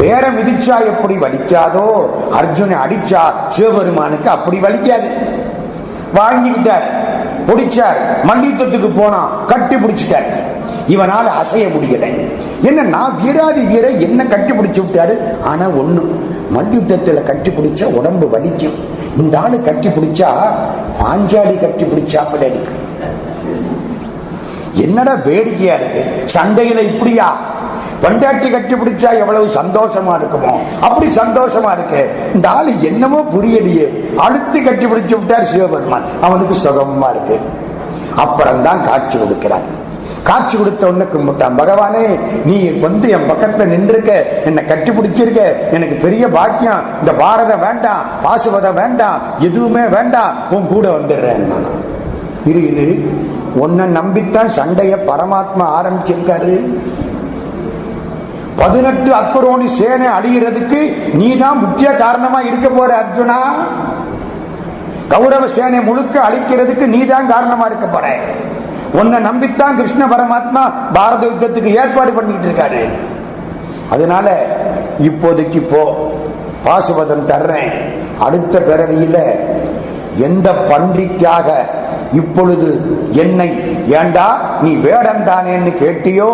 வேற மிதிச்சா எப்படி வலிக்காதோ அர்ஜுனை அடிச்சா சிவபெருமானுக்கு அப்படி வலிக்காது. வாங்கிக்கிட்டார், பிடிச்சார், மல்யுத்தத்துக்கு போனா கட்டி பிடிச்சிட்டார். இவனால அசைய முடியல. என்ன வீராதி வீர என்ன கட்டி பிடிச்சு விட்டாரு. ஆனா ஒண்ணு, மல்யுத்தத்துல கட்டி பிடிச்சா உடம்பு வலிக்கும். இந்த ஆளு கட்டி பிடிச்சா பாஞ்சாலி கட்டி பிடிச்சாப்பட இருக்கு. என்னடா வேடிக்கையா இருக்கு. சண்டையில இப்படியா பொண்டாட்டி கட்டி பிடிச்சா எவ்வளவு சந்தோஷமா இருக்குமோ அப்படி சந்தோஷமா இருக்கு. இந்த ஆளு என்னமோ புரியலையே, அழுத்தி கட்டி பிடிச்சு விட்டார் சிவபெருமான். அவனுக்கு சுகமா இருக்கு. அப்புறம்தான் காட்சி கொடுக்கிறார். காட்சி கொடுத்த உடனே கும்பிட்டான். பகவானே, நீ என் பக்கத்துல நின்றுக்க, என்னை கட்டி பிடிச்சிருக்க, எனக்கு பெரிய பாக்கியம். இந்த பாரதம் வேண்டாம், பாசுபதம் வேண்டாம், எதுவுமே வேண்டாம், உன் கூட வந்துடுறேன். இரு உன்னை நம்பித்தான் சண்டைய பரமாத்மா ஆரம்பிச்சிருக்காரு. 18 அக்குரோணி சேனை அழிகிறதுக்கு நீதான் முக்கிய காரணமா இருக்க போற அர்ஜுனா. கௌரவ சேனை முழுக்க அழிக்கிறதுக்கு நீதான் காரணமா இருக்க போற. உன்னை நம்பித்தான் கிருஷ்ண பரமாத்மா பாரத யுத்தத்துக்கு ஏற்பாடு பண்ணிட்டு இருக்காரு. அதனால இப்போதைக்கு போ, பாசுபதம் தர்றேன். அடுத்த பிறவியில எந்த பன்றிக்காக இப்பொழுது என்னை ஏண்டா நீ வேடம் தானேன்னு கேட்டியோ